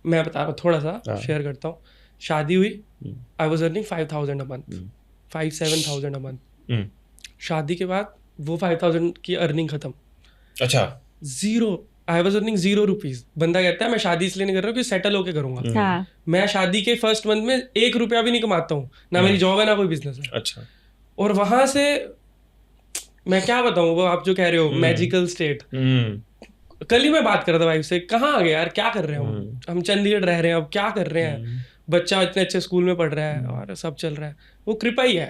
मैं बता रहा हूँ थोड़ा सा शेयर करता हूँ. शादी हुई, I was earning 5,000 a month, 5-7,000 a month. शादी के बाद वो 5,000 की अर्निंग खत्म. अच्छा. Zero. I was earning 0 rupees. बंदा कहता है मैं शादी इसलिए नहीं कर रहा हूँ कि सेटल होके करूंगा. हाँ. मैं शादी के फर्स्ट मंथ में 1 रुपया भी नहीं कमाता हूँ, ना मेरी जॉब है ना कोई बिजनेस है. अच्छा. और वहां से मैं क्या बताऊं, वो आप जो कह रहे हो मैजिकल स्टेट. कल ही मैं बात कर रहा था वाइफ से, कहाँ आ गए यार, क्या कर रहे हैं हम चंडीगढ़ रह रहे हैं, अब क्या कर रहे हैं, बच्चा इतने अच्छे स्कूल में पढ़ रहा है और सब चल रहा है. वो कृपा ही है.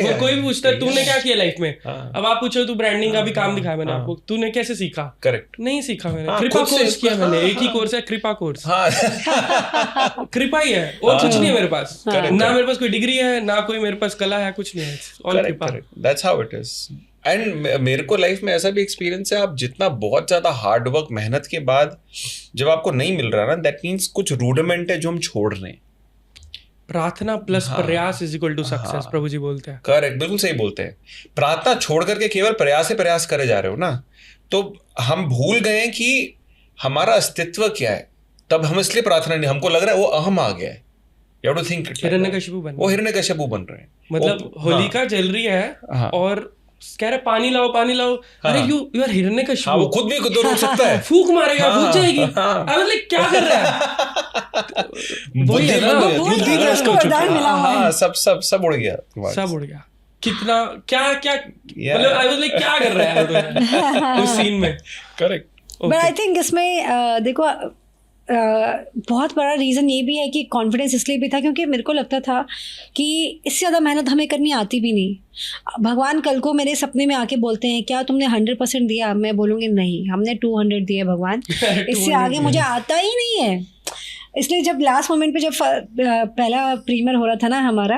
वो कोई भी पूछता है तूने क्या किया लाइफ में, अब आप पूछो तू ब्रांडिंग का भी काम दिखाया मैंने आपको, तूने कैसे सीखा. करेक्ट. नहीं सीखा मैंने, कृपा कोर्स किया मैंने. एक ही कोर्स है कृपा कोर्स. कृपा ही है और कुछ नहीं है मेरे पास. ना मेरे पास कोई डिग्री है, ना कोई मेरे पास कला है, कुछ नहीं है. ऑल कृपा. That's how it is. And मेरे को लाइफ में ऐसा भी एक्सपीरियंस है, आप जितना बहुत ज्यादा हार्ड वर्क मेहनत के बाद जब आपको नहीं मिल रहा ना, दैट मीन्स कुछ रूडिमेंट है जो हम छोड़ रहे हैं. प्रार्थना प्लस प्रयास इज इक्वल टू सक्सेस, प्रभु जी बोलते हैं. करेक्ट, बिल्कुल सही बोलते हैं. प्रार्थना छोड़ करके केवल प्रयास ही प्रयास करे जा रहे हो ना, तो हम भूल गए कि हमारा अस्तित्व क्या है. तब हम इसलिए प्रार्थना नहीं, हमको लग रहा है वो अहम आ गया है. You have to think it. वो हिरण्यकशिपु बन रहे हैं. मतलब होलिका जल रही है और कह रहे पानी लाओ पानी लाओ. अरे यू आर हिरण्यकशिपु. वो खुद भी रोक सकता है. फूंक मारेगा, बुझ जाएगी. अब क्या कर रहा है. सब उड़ गया. सब उड़ गया. कितना क्या क्या मतलब आई वाज लाइक क्या कर रहा है उस सीन में. करेक्ट. बट आई थिंक इसमें देखो बहुत बड़ा रीज़न ये भी है कि कॉन्फिडेंस इसलिए भी था क्योंकि मेरे को लगता था कि इससे ज़्यादा मेहनत हमें करनी आती भी नहीं. भगवान कल को मेरे सपने में आके बोलते हैं क्या तुमने 100% दिया, मैं बोलूँगी नहीं हमने 200 दिए भगवान, इससे आगे मुझे आता ही नहीं है. इसलिए जब लास्ट मोमेंट पे जब पहला प्रीमियर हो रहा था ना हमारा,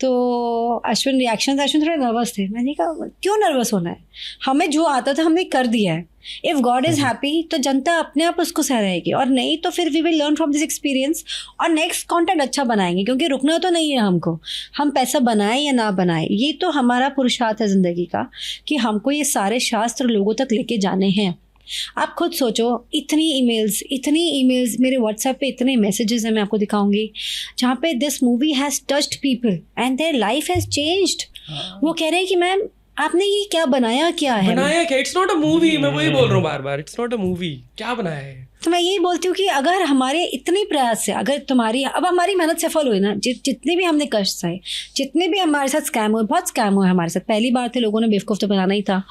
तो अश्विन थोड़े नर्वस थे. मैंने कहा क्यों नर्वस होना है, हमें जो आता था हमने कर दिया है. इफ़ गॉड इज़ हैप्पी तो जनता अपने आप उसको सह रहेगी, और नहीं तो फिर we will learn from this experience और नेक्स्ट कंटेंट अच्छा बनाएंगे. क्योंकि रुकना तो नहीं है हमको, हम पैसा बनाएं या ना बनाएं, ये तो हमारा पुरुषार्थ है ज़िंदगी का कि हमको ये सारे शास्त्र लोगों तक लेके जाने हैं. आप खुद सोचो, इतनी ईमेल्स मेरे व्हाट्सएप पे इतने मैसेजेस हैं, मैं आपको दिखाऊंगी, जहाँ पे this movie has touched people and their life has changed. वो कह रहे हैं कि मैम आपने ये क्या बनाया, क्या है बनाया क्या, इट्स नॉट अ मूवी. मैं वही बोल रहा हूँ बार बार, इट्स नॉट अ मूवी. क्या बनाया है. तो मैं यही बोलती हूँ कि अगर हमारे इतने प्रयास से, अगर तुम्हारी अब हमारी मेहनत सफल हुई ना, जितने भी हमने कष्ट सहे, जितने भी हमारे साथ स्कैम हुए, बहुत स्कैम हुए हमारे साथ. पहली बार थे, लोगों ने बेवकूफ़ तो बनाना ही था.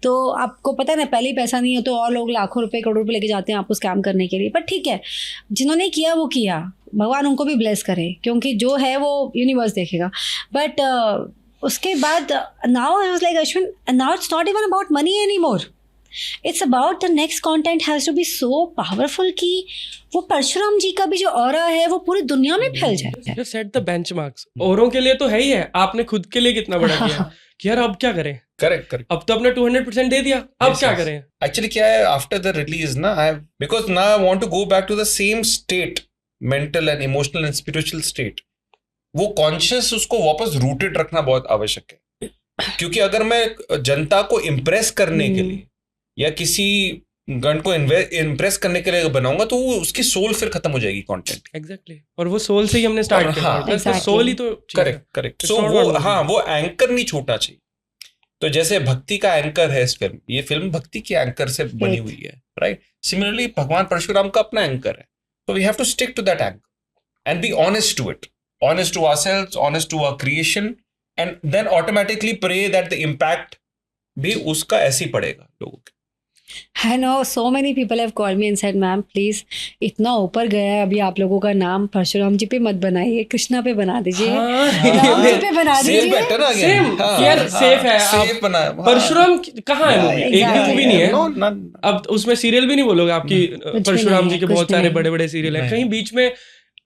तो आपको पता है ना, पहले ही पैसा नहीं है तो और लोग लाखों रुपए करोड़ रुपए लेके जाते हैं आपको स्कैम करने के लिए. पर ठीक है, जिन्होंने किया वो किया, भगवान उनको भी ब्लेस करे, क्योंकि जो है वो यूनिवर्स देखेगा. बट उसके बाद now I was like Ashwin, now it's not even about money any more. It's about the next content has to be so powerful कि वो परशुराम जी का भी जो ऑरा है वो पूरी दुनिया में फैल जाए. Set the benchmarks. औरों के लिए तो है ही है, आपने खुद के लिए कितना बड़ा किया कि यार अब क्या करें. करेक्ट. अब तो अपने 200% दे दिया, अब क्या करें. एक्चुअली क्या है, आफ्टर द रिलीज ना, I because now I want to go back to the same state, mental and emotional and spiritual state. वो कॉन्शियस उसको वापस रूटेड रखना बहुत आवश्यक है. क्योंकि अगर मैं जनता को इम्प्रेस करने के लिए या किसी गण को इम्प्रेस करने के लिए बनाऊंगा, तो वो उसकी सोल फिर खत्म हो जाएगी कंटेंट. एग्जैक्टली. और वो सोल से ही हमने स्टार्ट किया. तो सोल ही तो करेक्ट. सो वो एंकर नहीं छूटना चाहिए. तो जैसे भक्ति का एंकर है इस फिल्म, ये फिल्म भक्ति की एंकर से बनी हुई है, राइट. सिमिलरली भगवान परशुराम का अपना एंकर है. तो we have to stick to that anchor and be honest to it, honest to ourselves, honest to our creation, and then automatically pray that the impact भी उसका ऐसे ही पड़ेगा लोगों के. I know so many people have called me and said, ma'am please इतना ऊपर गया है अभी आप लोगों का नाम, परशुराम जी पे मत बनाइए, कृष्णा पे बना दीजिए, राम जी पे बना दीजिए. यार सेफ है. सेफ बना. परशुराम कहाँ है मूवी, एक भी मूवी नहीं है. अब उसमें सीरियल भी नहीं बोलोगे आपकी, परशुराम जी के बहुत सारे बड़े बड़े सीरियल हैं, कहीं बीच में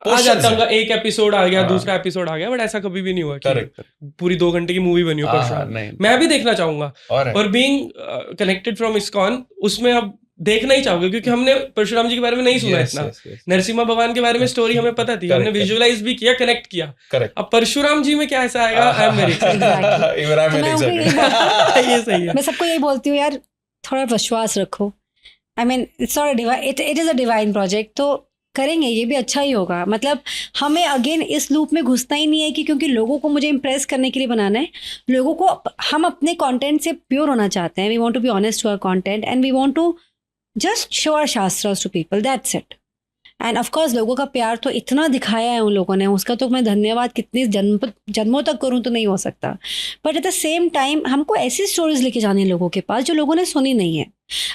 आ जाता होगा, एक एपिसोड आ गया, दूसरा एपिसोड आ गया, बट ऐसा कभी भी नहीं हुआ कि पूरी 2 घंटे की मूवी बनी हो परशुराम. मैं भी देखना चाहूंगा. और बीइंग कनेक्टेड फ्रॉम इस्कॉन, उसमें अब देखना ही चाहोगे, क्योंकि हमने परशुराम जी के बारे में नहीं सुना इतना. नरसिम्हा भगवान के बारे में स्टोरी हमें पता थी, हमने विजुअलाइज भी किया, कनेक्ट किया. अब परशुराम जी में क्या ऐसा आएगा, आई एम वेरी ये सही है. मैं सबको यही बोलती हूँ यार, थोड़ा विश्वास रखो. I mean it's not a divine, it is a divine project. तो करेंगे, ये भी अच्छा ही होगा। मतलब हमें अगेन इस लूप में घुसना ही नहीं है कि क्योंकि लोगों को मुझे इम्प्रेस करने के लिए बनाना है। लोगों को हम अपने कंटेंट से प्योर होना चाहते हैं। We want to be honest to our content and we want to just show our शास्त्रास to people, that's it. And of course लोगों का प्यार तो इतना दिखाया है उन लोगों ने, उसका तो मैं धन्यवाद कितनी जन्मों तक करूं तो नहीं हो सकता। But at the same time हमको ऐसी स्टोरीज लेके जानी है लोगों के पास जो लोगों ने सुनी नहीं है।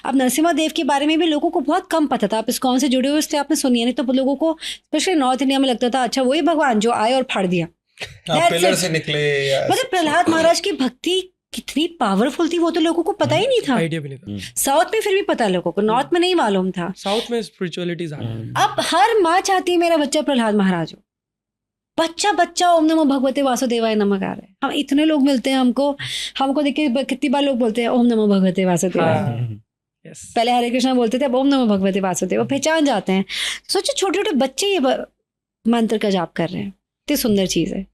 अब नरसिम्हा देव के बारे में भी लोगों को बहुत कम पता था। आप इस्कॉन से जुड़े हुए इसलिए आपने सुनी है, नहीं तो लोगों को स्पेशली नॉर्थ इंडिया में लगता था अच्छा वही भगवान जो आए और फाड़ दिया, पिलर से निकले। मतलब प्रहलाद महाराज की भक्ति कितनी पावरफुल थी वो तो लोगों को पता ही नहीं था। आइडिया भी नहीं था। साउथ में फिर भी पता लोगों को, नॉर्थ में नहीं मालूम था। साउथ में स्पिरिचुअलिटी ज्यादा है। अब हर माँ चाहती है मेरा बच्चा प्रहलाद महाराज हो। बच्चा बच्चा ओम नमो भगवते वासुदेवाय नमः गा रहे हैं। हम इतने लोग मिलते हैं हमको देखिए कितनी बार लोग बोलते हैं ओम नमो भगवते वासुदेवाय। Yes. पहले हरे कृष्णा बोलते थे, अब ओम नमो भगवते वासुदेव, वो पहचान जाते हैं। सोचो छोटे छोटे बच्चे ये मंत्र का जाप कर रहे हैं, इतनी सुंदर चीज है।